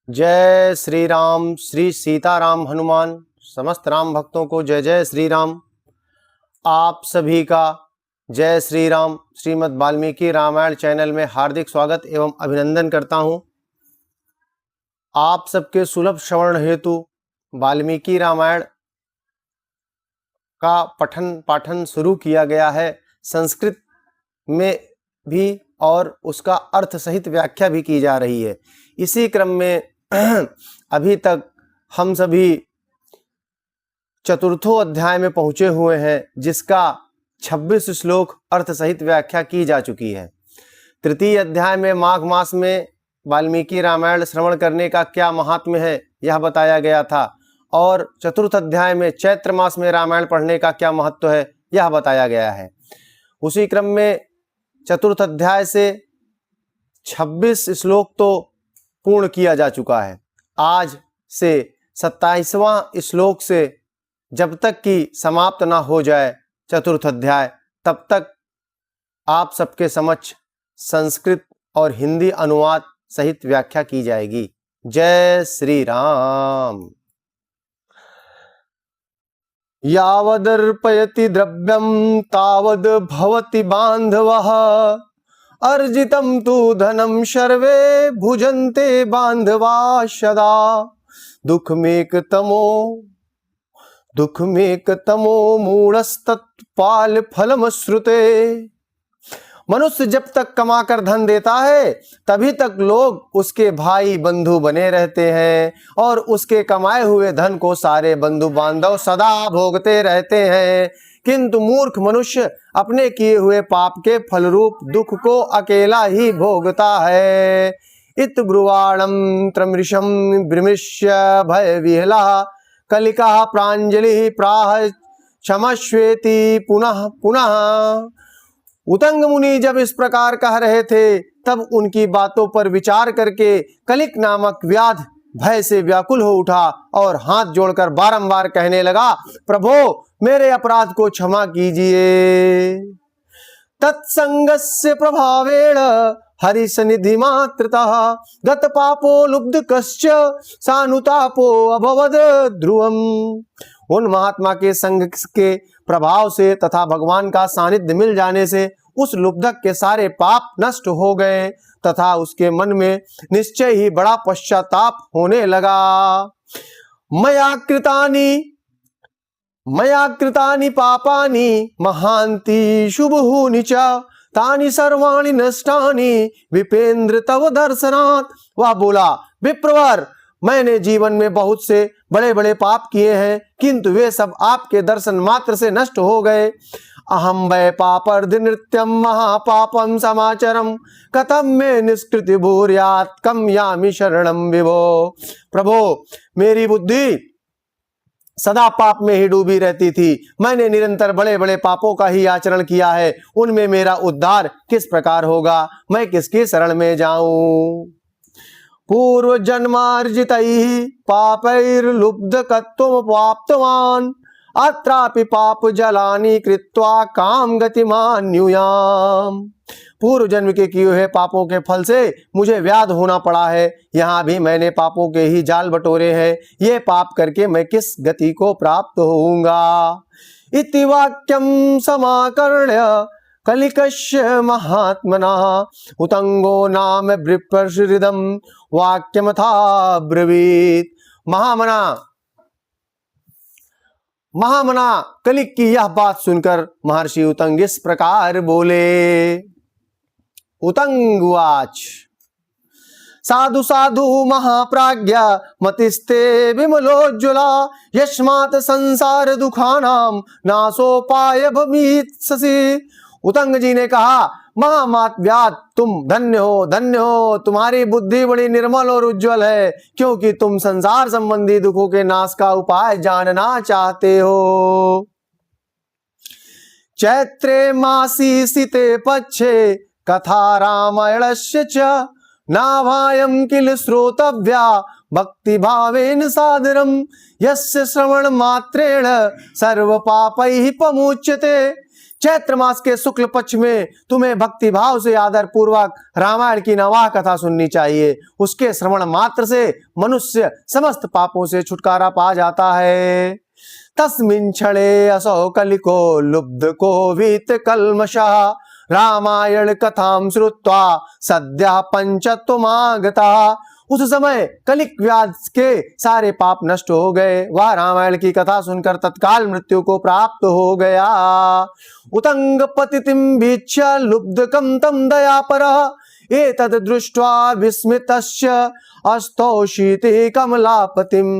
जय श्री राम। श्री सीताराम हनुमान समस्त राम भक्तों को जय जय श्री राम। आप सभी का जय श्री राम श्रीमद् वाल्मीकि रामायण चैनल में हार्दिक स्वागत एवं अभिनंदन करता हूं। आप सबके सुलभ श्रवण हेतु वाल्मीकि रामायण का पठन पाठन शुरू किया गया है, संस्कृत में भी, और उसका अर्थ सहित व्याख्या भी की जा रही है। इसी क्रम में अभी तक हम सभी चतुर्थों अध्याय में पहुंचे हुए हैं, जिसका 26 श्लोक अर्थ सहित व्याख्या की जा चुकी है। तृतीय अध्याय में माघ मास में वाल्मीकि रामायण श्रवण करने का क्या महात्म्य है यह बताया गया था, और चतुर्थ अध्याय में चैत्र मास में रामायण पढ़ने का क्या महत्व है यह बताया गया है। उसी क्रम में चतुर्थ अध्याय से 26 श्लोक तो पूर्ण किया जा चुका है। आज से 27वां श्लोक से जब तक कि समाप्त ना हो जाए चतुर्थ अध्याय, तब तक आप सबके समक्ष संस्कृत और हिंदी अनुवाद सहित व्याख्या की जाएगी। जय श्री राम। यावदर्पयति द्रव्यं तावद् भवति बान्धवः, अर्जितं तु धनं सर्वे भुजन्ते बान्धवा सदा। दुःखमेकतमो मूढस्तत्पाल फलमश्नुते। मनुष्य जब तक कमाकर धन देता है तभी तक लोग उसके भाई बंधु बने रहते हैं, और उसके कमाए हुए धन को सारे बंधु बांधव सदा भोगते रहते हैं। किंतु मूर्ख मनुष्य अपने किए हुए पाप के फलरूप दुख को अकेला ही भोगता है। इत ब्रुवाणं त्रमृषं विमृश्य भय विहला, कलिका प्रांजलि प्राह क्षमस्वेति पुनः पुनः। उतंग मुनि जब इस प्रकार कह रहे थे, तब उनकी बातों पर विचार करके कलिक नामक व्याध भय से व्याकुल हो उठा और हाथ जोड़कर बारंबार कहने लगा, प्रभो मेरे अपराध को क्षमा कीजिए। तत्संगस्य प्रभावेण हरिसनिधि मात्रतः गत पापो लुब्ध कश्च सानुतापो अभवद ध्रुवम। उन महात्मा के संग के प्रभाव से तथा भगवान का सानिध्य मिल जाने से उस लुब्धक के सारे पाप नष्ट हो गए तथा उसके मन में निश्चय ही बड़ा पश्चाताप होने लगा। मया कृतानि पापानि महान्ति शुभूनि च तानि सर्वाणि नष्टानि विपेंद्र तव दर्शनात्। वह बोला, विप्रवर, मैंने जीवन में बहुत से बड़े बड़े पाप किए हैं, किंतु वे सब आपके दर्शन मात्र से नष्ट हो गए। अहम वै पापर्धि नृत्यम महापापम समाचरम कथम में निष्कृति भूर्यात् कम यामि शरणम विभो। प्रभो, मेरी बुद्धि सदा पाप में ही डूबी रहती थी। मैंने निरंतर बड़े बड़े पापों का ही आचरण किया है। उनमें मेरा उद्धार किस प्रकार होगा? मैं किसके शरण में जाऊं? पूर्व जन्मार्जितैः पापैर्लुब्धकत्वमुपाप्तवान् अत्रापि पाप जलानि कृत्वा काम गतिमान्युयाम्। पूर्व जन्म के किए हुए पापों के फल से मुझे व्याध होना पड़ा है। यहाँ भी मैंने पापों के ही जाल बटोरे हैं। ये पाप करके मैं किस गति को प्राप्त होऊंगा? इति वाक्यं समाकर्ण्य कलिकस्य महात्मना उतंगो नाम विप्रहृदं वाक्यमथा ब्रवीत। महामना कलिक की यह बात सुनकर महर्षि उतंग इस प्रकार बोले। उतंगवाच, साधु साधु महाप्राज्ञा मतिस्ते विमलोज्ज्वला यस्मात् संसार दुखानां नाशोपाय भविष्यसि। उतंग जी ने कहा, महामातव्यात, तुम धन्य हो, तुम्हारी बुद्धि बड़ी निर्मल और उज्जवल है, क्योंकि तुम संसार संबंधी दुखों के नाश का उपाय जानना चाहते हो। चैत्रे मासी सिते पक्षे कथा रामायणस्य च नाभायं किल श्रोतव्या भक्ति भावेन सादरम यस्य श्रवण मात्रेण सर्व पापैः प्रमुच्यते। चैत्र मास के शुक्ल पक्ष में तुम्हें भक्ति भाव से आदर पूर्वक रामायण की नवाह कथा सुननी चाहिए। उसके श्रवण मात्र से मनुष्य समस्त पापों से छुटकारा पा जाता है। तस्मिन् क्षणे असौ कलिको लुब्ध कोवित कल्मषः रामायण कथां श्रुत्वा सद्यः पंचत्वमागतः। उस समय कलिक व्याध के सारे पाप नष्ट हो गए। वह रामायण की कथा सुनकर तत्काल मृत्यु को प्राप्त हो गया। उतंग पतितिं वीक्ष्य लुब्धकं तं दयापरः एतद् दृष्ट्वा विस्मितस्य अस्तौषीति कमलापतिम।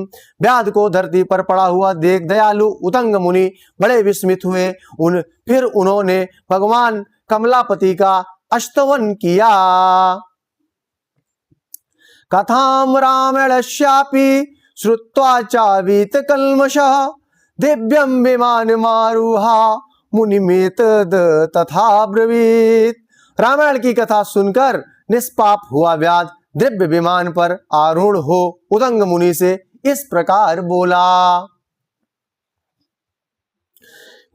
व्याध को धरती पर पड़ा हुआ देख दयालु उतंग मुनि बड़े विस्मित हुए। फिर उन्होंने भगवान कमलापति का अस्तवन किया। कथाम रामायणस्यापि श्रुत्वा चावीत कल्मषः दिव्यं विमानमारुहा मुनिमेतद् तथा ब्रवीत। रामायण की कथा सुनकर निष्पाप हुआ व्याध दिव्य विमान पर आरूढ़ हो उदंग मुनि से इस प्रकार बोला।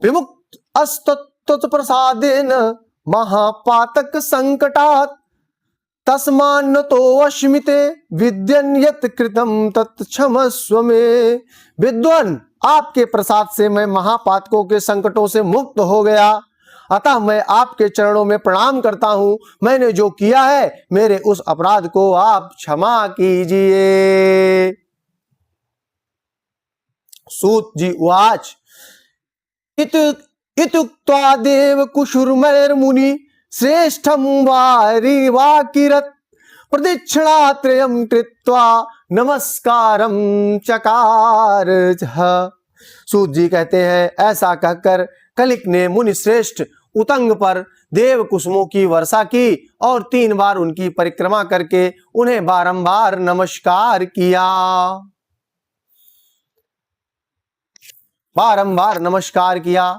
विमुक्त अस्तत्व प्रसादेन महापातक संकटात् तस्मान्न तो अश्मिते विद्यन यत् कृतम तत्क्षमस्व में। विद्वान, आपके प्रसाद से मैं महापातकों के संकटों से मुक्त हो गया, अतः मैं आपके चरणों में प्रणाम करता हूं। मैंने जो किया है मेरे उस अपराध को आप क्षमा कीजिए। सूत जी उवाच इत्युक्त्वा देव कुशुरमैर्मुनि श्रेष्ठं वारिवाकिरत् प्रदक्षिणात्रयं कृत्वा नमस्कारं चकार। सूत जी कहते हैं, ऐसा कहकर कलिक ने मुनि श्रेष्ठ उतंग पर देव कुसुमों की वर्षा की और 3 बार उनकी परिक्रमा करके उन्हें बारंबार नमस्कार किया। बारंबार नमस्कार किया।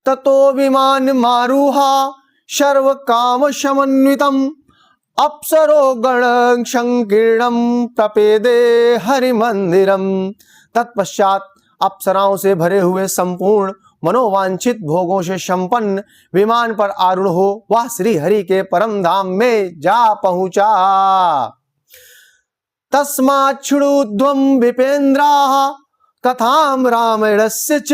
ततो विमान मारुहा सर्व काम समन्वितम अप्सरो गण संकीर्णम प्रपेदे हरि मंदिरम। तत्पश्चात अप्सराओं से भरे हुए संपूर्ण मनोवांछित भोगों से संपन्न विमान पर आरूढ़ हो वह श्री हरि के परम धाम में जा पहुंचा। तस्मात् शृणुध्वं विपेन्द्राः कथां रामायणस्य च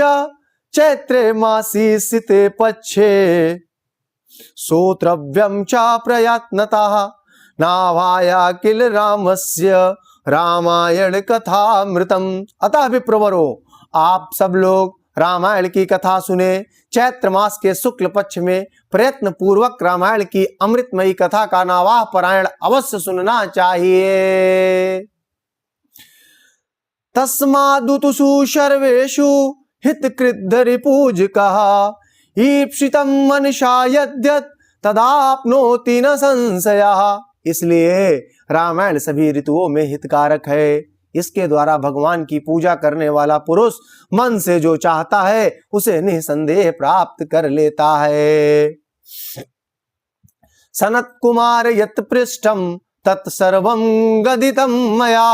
चैत्रे मासी सिते पक्षे श्रोतव्यं च प्रयत्नतः नावाया किल रामस्य रामायण कथामृतम। अतः विप्रवरो, आप सब लोग रामायण की कथा सुने। चैत्र मास के शुक्ल पक्ष में प्रयत्न पूर्वक रामायण की अमृतमयी कथा का नावाह पारायण अवश्य सुनना चाहिए। तस्मादुतुषु सर्वेषु हितकृद्धरि पूजकः ईप्सितं मनसा यद्यत् तदाप्नोति न संशयः। इसलिए रामायण सभी ऋतुओं में हितकारक है। इसके द्वारा भगवान की पूजा करने वाला पुरुष मन से जो चाहता है उसे निसंदेह प्राप्त कर लेता है। सनत कुमार यत् पृष्ठम तत्सर्वं गदितं मया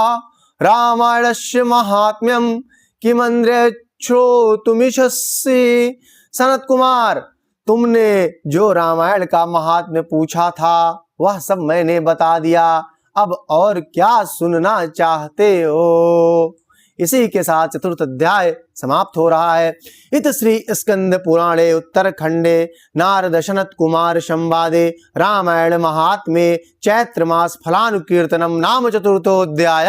रामायणस्य महात्म्यं किमन्ये श्रोतुमिच्छसि। सनत कुमार, तुमने जो रामायण का महात्म्य पूछा था वह सब मैंने बता दिया, अब और क्या सुनना चाहते हो। इसी के साथ चतुर्थ अध्याय समाप्त हो रहा है। इत श्री स्कंद पुराणे उत्तरखंडे नारद सनत कुमार संवादे रामायण महात्म्ये चैत्र मास फलानुकीर्तनम नाम चतुर्थोऽध्याय।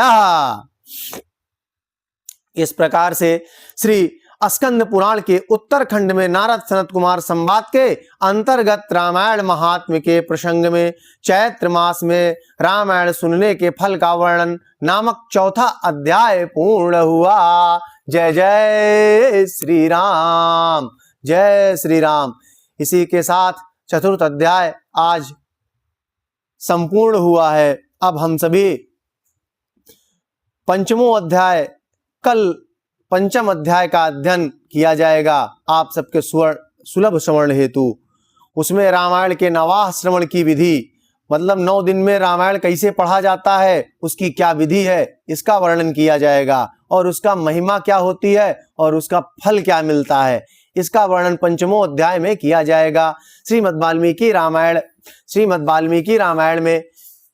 इस प्रकार से श्री स्कंद पुराण के उत्तरखंड में नारद सनत कुमार संवाद के अंतर्गत रामायण महात्म्य के प्रसंग में चैत्र मास में रामायण सुनने के फल का वर्णन नामक चौथा अध्याय पूर्ण हुआ। जय जय श्री राम, जय श्री राम। इसी के साथ चतुर्थ अध्याय आज संपूर्ण हुआ है। अब हम सभी पंचमों अध्याय, कल पंचम अध्याय का अध्ययन किया जाएगा आप सबके सुलभ श्रवण हेतु। उसमें रामायण के नवाह श्रवण की विधि, मतलब 9 दिन में रामायण कैसे पढ़ा जाता है, उसकी क्या विधि है, इसका वर्णन किया जाएगा और उसका महिमा क्या होती है और उसका फल क्या मिलता है। इसका वर्णन 5वें अध्याय में किया जाएगा। श्रीमद् वाल्मीकि रामायण में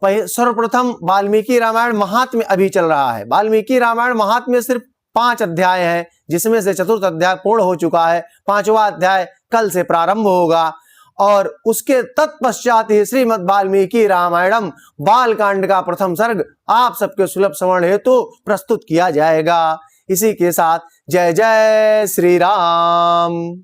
सर्वप्रथम वाल्मीकि रामायण महात्म्य अभी चल रहा है। वाल्मीकि रामायण महात्म्य सिर्फ 5 अध्याय हैं, जिसमें से चतुर्थ अध्याय पूर्ण हो चुका है। 5वां अध्याय कल से प्रारंभ होगा और उसके तत्पश्चात ही श्रीमद् वाल्मीकि रामायणम बालकांड का प्रथम सर्ग आप सबके सुलभ श्रवण हेतु प्रस्तुत किया जाएगा। इसी के साथ जय जय श्री राम।